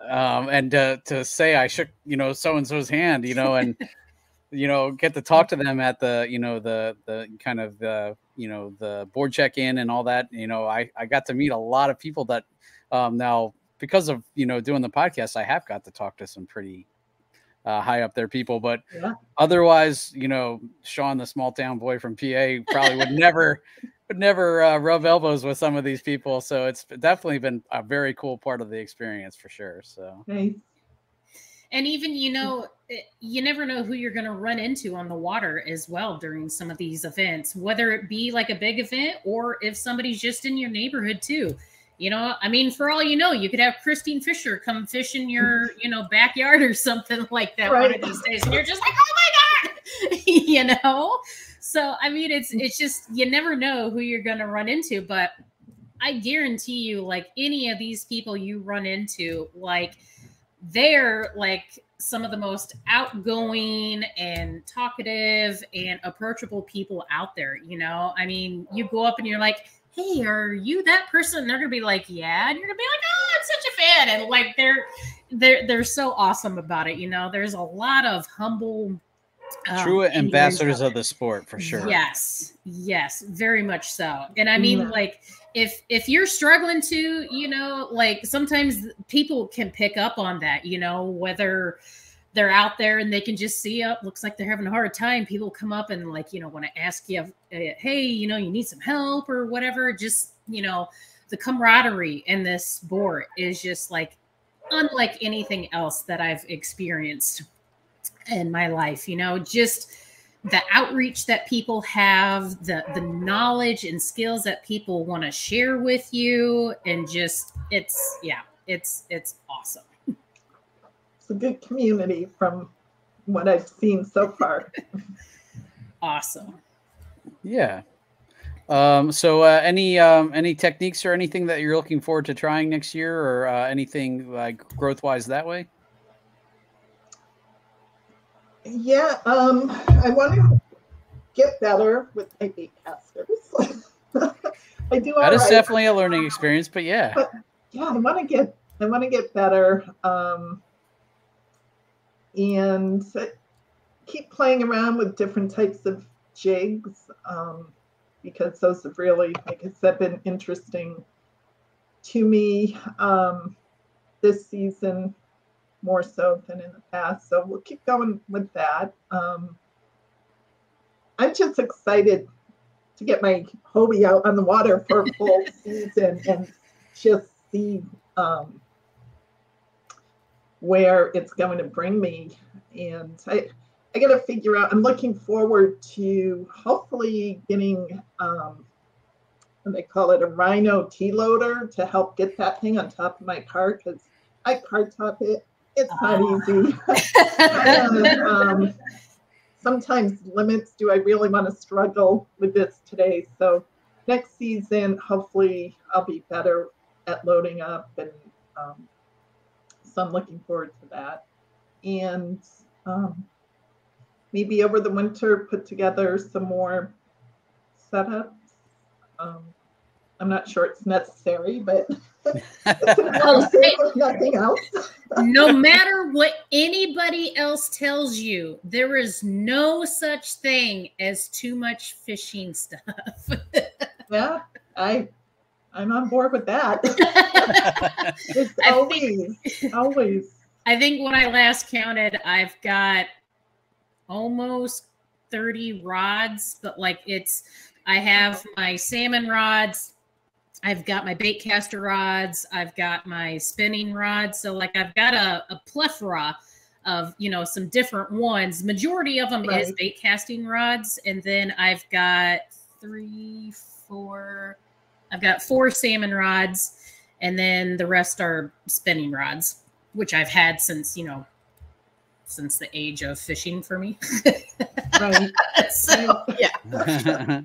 and to say I shook, you know, so-and-so's hand, you know, and, you know, get to talk to them at the, you know, the kind of the, you know, the board check-in and all that. You know, I got to meet a lot of people that now, because of, you know, doing the podcast, I have got to talk to some pretty high up there people, but otherwise, you know, Sean, the small town boy from PA, probably would never rub elbows with some of these people. So it's definitely been a very cool part of the experience for sure. So, and even, you know, you never know who you're going to run into on the water as well during some of these events, whether it be like a big event or if somebody's just in your neighborhood too. You know, I mean, for all you know, you could have Christine Fisher come fish in your, you know, backyard or something like that one of these days. And you're just like, oh my God, you know? So, I mean, it's just, you never know who you're going to run into. But I guarantee you, like, any of these people you run into, like, they're like some of the most outgoing and talkative and approachable people out there. You know, I mean, you go up and you're like, hey, are you that person? And they're gonna be like, yeah, and you're gonna be like, oh, I'm such a fan, and like they're so awesome about it. You know, there's a lot of humble, true ambassadors of the sport for sure. Yes, very much so. And I mean, like, if you're struggling to, you know, like sometimes people can pick up on that. You know, whether they're out there and they can just see up, looks like they're having a hard time. People come up and, like, you know, want to ask you, hey, you know, you need some help or whatever. Just, you know, the camaraderie in this sport is just like unlike anything else that I've experienced in my life. You know, just the outreach that people have, the knowledge and skills that people want to share with you. And just, it's awesome. It's a good community from what I've seen so far. Awesome. Yeah. So any techniques or anything that you're looking forward to trying next year, or anything like growth wise that way? Yeah. I want to get better with my bait casters. I do all right. That is definitely a learning experience, but yeah. But yeah, I want to get better. And keep playing around with different types of jigs, because those have really, like I said, been interesting to me this season, more so than in the past. So we'll keep going with that. I'm just excited to get my Hobie out on the water for a full season and just see where it's going to bring me. And I got to figure out, I'm looking forward to hopefully getting, they call it a Rhino T-loader to help get that thing on top of my cart, because I cart top it. It's not easy. And, sometimes limits, do I really want to struggle with this today? So next season, hopefully I'll be better at loading up, and so I'm looking forward to that. And maybe over the winter put together some more setups. I'm not sure it's necessary, but if nothing else. No matter what anybody else tells you, there is no such thing as too much fishing stuff. Yeah, I'm on board with that. It's always. I think when I last counted, I've got almost 30 rods, but like I have my salmon rods, I've got my bait caster rods, I've got my spinning rods. So like I've got a plethora of, some different ones. Majority of them is bait casting rods. And then I've got I've got 4 salmon rods, and then the rest are spinning rods, which I've had since the age of fishing for me. Right. So, yeah.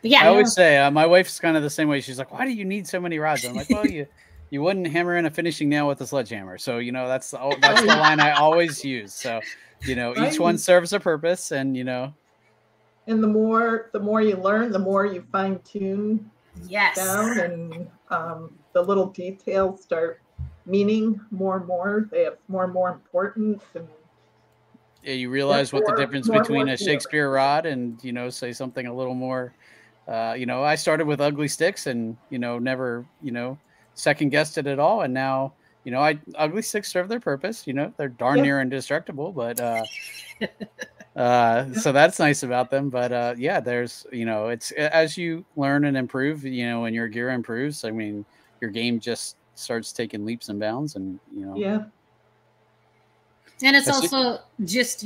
Yeah. I always say, my wife's kind of the same way. She's like, why do you need so many rods? I'm like, well, you wouldn't hammer in a finishing nail with a sledgehammer. So, that's the line I always use. So, each one serves a purpose, and, And the more you learn, the more you fine tune down, and the little details start meaning more and more. They have more and more importance, and you realize what the difference between a Shakespeare rod and say something a little more. I started with ugly sticks and never second guessed it at all, and now ugly sticks serve their purpose. They're darn near indestructible, but so that's nice about them. But there's it's as you learn and improve, and your gear improves. I mean, your game just starts taking leaps and bounds, and and it's also just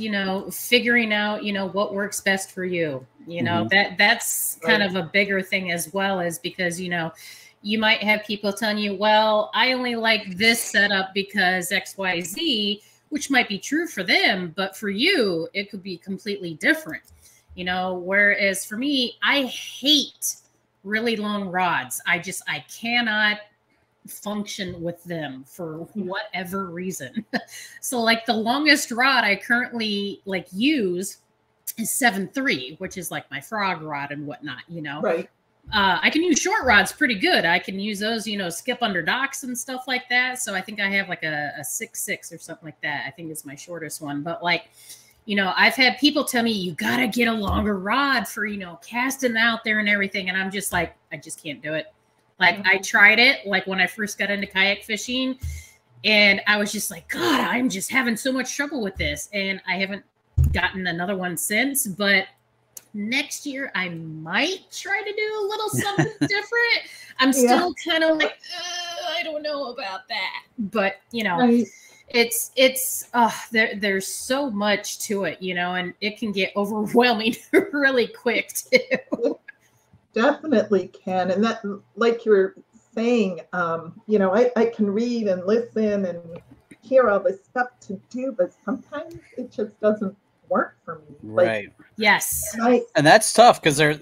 figuring out what works best for you. That's kind of a bigger thing as well, is because you might have people telling you, well, I only like this setup because XYZ, which might be true for them, but for you it could be completely different. Whereas for me, I hate really long rods. I cannot function with them for whatever reason. So like the longest rod I currently use is 7.3, which is like my frog rod and whatnot, Right. I can use short rods pretty good. I can use those, skip under docks and stuff like that. So I think I have like a 6.6 or something like that. I think it's my shortest one. But like, I've had people tell me you got to get a longer rod for, casting out there and everything. And I'm just like, I just can't do it. Like I tried it like when I first got into kayak fishing, and I was just like, God, I'm just having so much trouble with this. And I haven't gotten another one since, but next year I might try to do a little something different. I'm still kind of like, I don't know about that, but there's so much to it, and it can get overwhelming really quick too. Definitely can. And that, like you were saying, I can read and listen and hear all this stuff to do, but sometimes it just doesn't work for me. Right. Yes. And that's tough because there,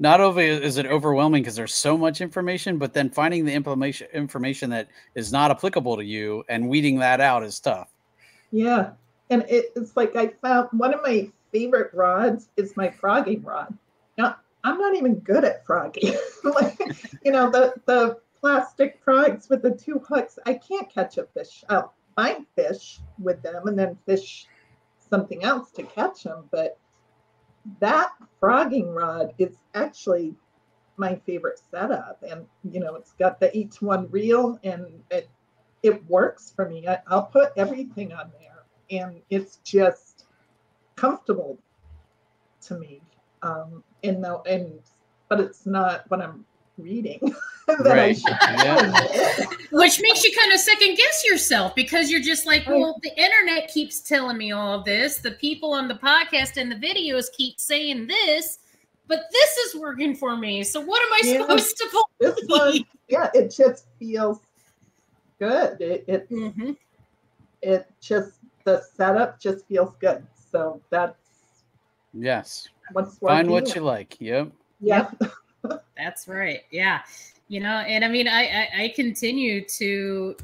not only is it overwhelming because there's so much information, but then finding the information that is not applicable to you and weeding that out is tough. Yeah. And it's like I found one of my favorite rods is my frogging rod. Now, I'm not even good at frogging. The plastic frogs with the 2 hooks, I can't catch a fish. I'll find fish with them and then fish something else to catch them. But that frogging rod is actually my favorite setup. And, it's got the H1 reel, and it works for me. I'll put everything on there, and it's just comfortable to me. But it's not what I'm reading. Right. Which makes you kind of second guess yourself, because you're just like, well, the internet keeps telling me all of this. The people on the podcast and the videos keep saying this, but this is working for me. So what am I supposed to believe? It just feels good. It just, the setup just feels good. So that's find what you like. Yep. That's right. Yeah. And I mean, I continue to,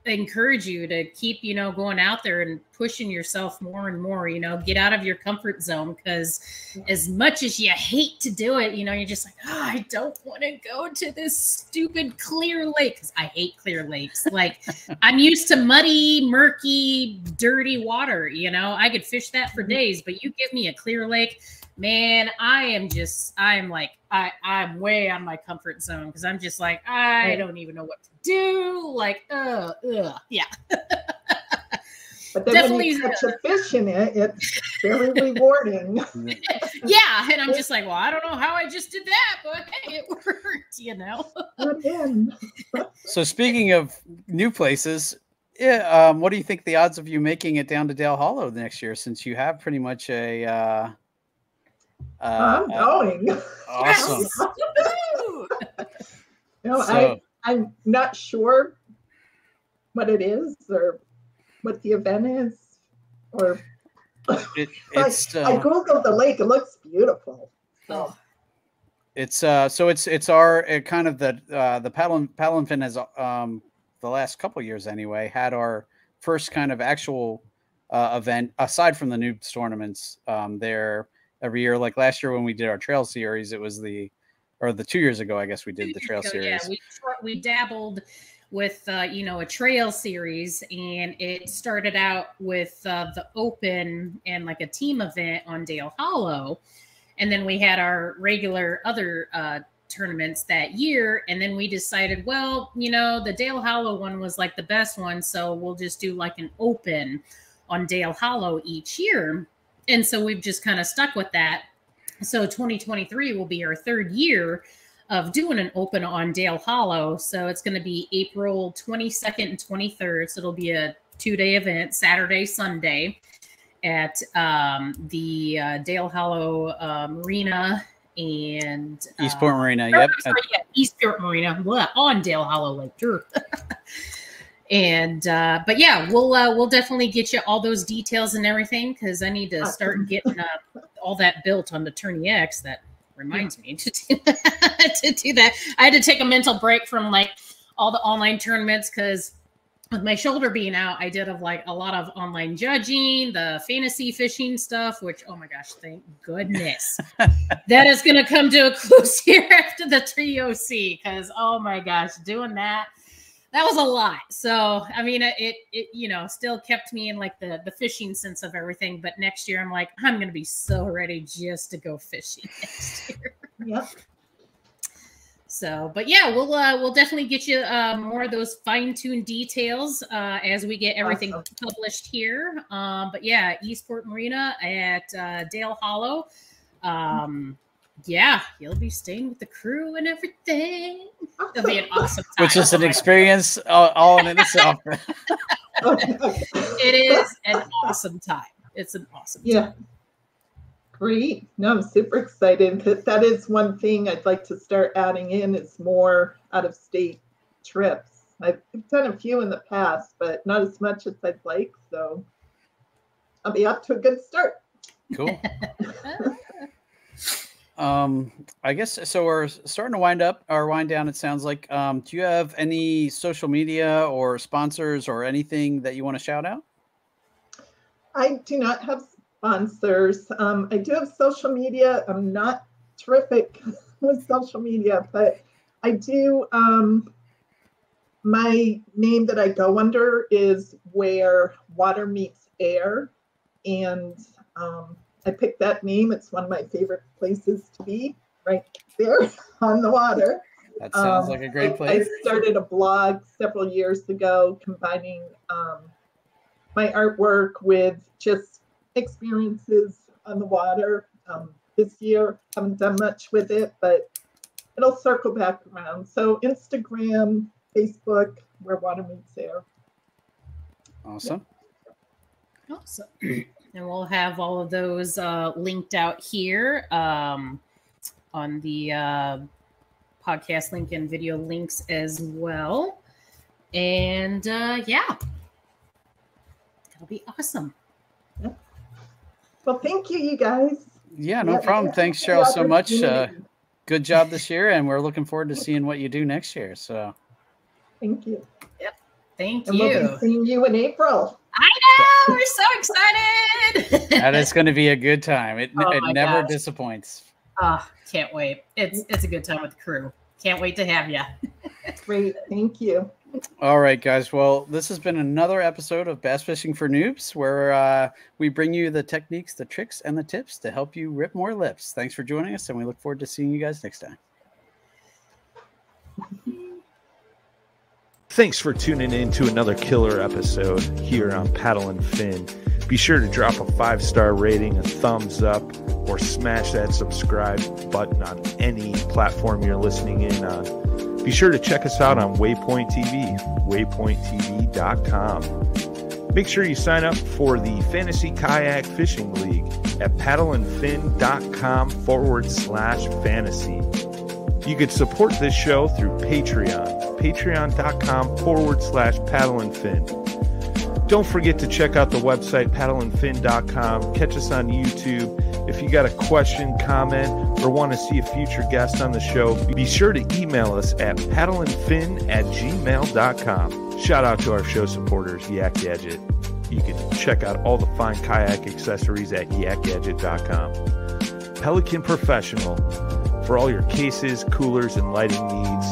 encourage you to keep, going out there and pushing yourself more and more, get out of your comfort zone. Because as much as you hate to do it, you're just like, oh, I don't want to go to this stupid clear lake. Because I hate clear lakes. Like, I'm used to muddy, murky, dirty water. I could fish that for days, but you give me a clear lake, man, I'm way on my comfort zone. Because I'm just like, I don't even know what to do. Like, yeah. But then definitely, when you catch a fish in it, it's very rewarding. Yeah, and I'm just like, well, I don't know how I just did that, but hey, it worked, Again. So speaking of new places, what do you think the odds of you making it down to Dale Hollow next year, since you have pretty much a I'm going. Awesome. I'm not sure what it is or what the event is, or I googled the lake. It looks beautiful. So. It's our kind of the PaddleNFin has the last couple of years anyway had our first kind of actual event aside from the Noobs tournaments there every year. Like last year when we did our trail series, it was the 2 years ago, I guess we did the trail series. Yeah, we dabbled with a trail series, and it started out with the open and like a team event on Dale Hollow, and then we had our regular other tournaments that year, and then we decided, well, the Dale Hollow one was like the best one, so we'll just do like an open on Dale Hollow each year, and so we've just kind of stuck with that. So 2023 will be our third year of doing an open on Dale Hollow. So it's going to be April 22nd and 23rd. So it'll be a 2-day event, Saturday, Sunday, at the Dale Hollow Marina and East Port Marina. Yep. East Port Marina on Dale Hollow Lake. Sure. And but yeah, we'll definitely get you all those details and everything, because I need to start getting all that built on the Tourney X. That reminds me to do that. I had to take a mental break from like all the online tournaments, because with my shoulder being out, I did a lot of online judging, the fantasy fishing stuff, which, oh my gosh, thank goodness that is going to come to a close here after the TOC, because oh my gosh, doing that was a lot. So, I mean, it still kept me in like the fishing sense of everything. But next year I'm like, I'm going to be so ready just to go fishing next year. Yep. So, but yeah, we'll definitely get you more of those fine-tuned details as we get everything published here. But yeah, East Port Marina at Dale Hollow. Yeah, you'll be staying with the crew and everything. It'll be an awesome time. Which is an experience all in itself. It is an awesome time. It's an awesome time. Yeah. Great. No, I'm super excited, because that is one thing I'd like to start adding in is more out-of-state trips. I've done a few in the past, but not as much as I'd like. So I'll be up to a good start. Cool. I guess so. We're starting to wind down. It sounds like. Do you have any social media or sponsors or anything that you want to shout out? I do not have sponsors. I do have social media. I'm not terrific with social media, but I do. My name that I go under is Where Water Meets Air, and I picked that name. It's one of my favorite places to be, right there on the water. That sounds like a great place. I started a blog several years ago combining my artwork with just experiences on the water. This year, haven't done much with it, but it'll circle back around. So Instagram, Facebook, Where Water Meets Air. Awesome. Yeah. Awesome. And we'll have all of those linked out here on the podcast link and video links as well. And yeah, it'll be awesome. Yeah. Well, thank you, you guys. Yeah, no problem. Thanks, Sheryl, so much. Good job this year, and we're looking forward to seeing what you do next year. So, thank you. Yep. Thank and you. we'll be seeing you in April. I know. We're so excited. That is going to be a good time. It Oh my never gosh. disappoints. Can't wait. It's a good time with the crew. Can't wait to have you. Great. Thank you. All right, guys. Well, this has been another episode of Bass Fishing for Noobs, where we bring you the techniques, the tricks, and the tips to help you rip more lips. Thanks for joining us, and we look forward to seeing you guys next time. Thanks for tuning in to another killer episode here on PaddleNFin. Be sure to drop a 5-star rating, a thumbs up, or smash that subscribe button on any platform you're listening in on. Be sure to check us out on Waypoint TV, waypointtv.com. Make sure you sign up for the Fantasy Kayak Fishing League at PaddleNFin.com/fantasy. You can support this show through Patreon, patreon.com/PaddleNFin. Don't forget to check out the website, PaddleNFin.com. Catch us on YouTube. If you got a question, comment, or want to see a future guest on the show, be sure to email us at paddlenfin@gmail.com. Shout out to our show supporters, Yak Gadget. You can check out all the fine kayak accessories at yakgadget.com. Pelican Professional. For all your cases, coolers, and lighting needs,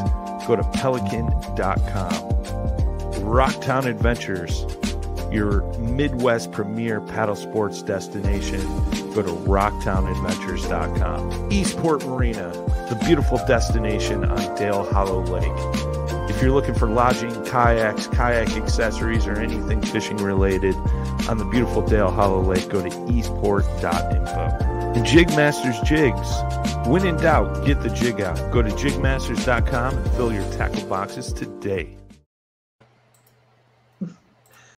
go to pelican.com. Rocktown Adventures, your Midwest premier paddle sports destination. Go to rocktownadventures.com. East Port Marina, the beautiful destination on Dale Hollow Lake. If you're looking for lodging, kayaks, kayak accessories, or anything fishing related on the beautiful Dale Hollow Lake, go to eastport.info. And Jigmasters Jigs. When in doubt, get the jig out. Go to jigmasters.com and fill your tackle boxes today.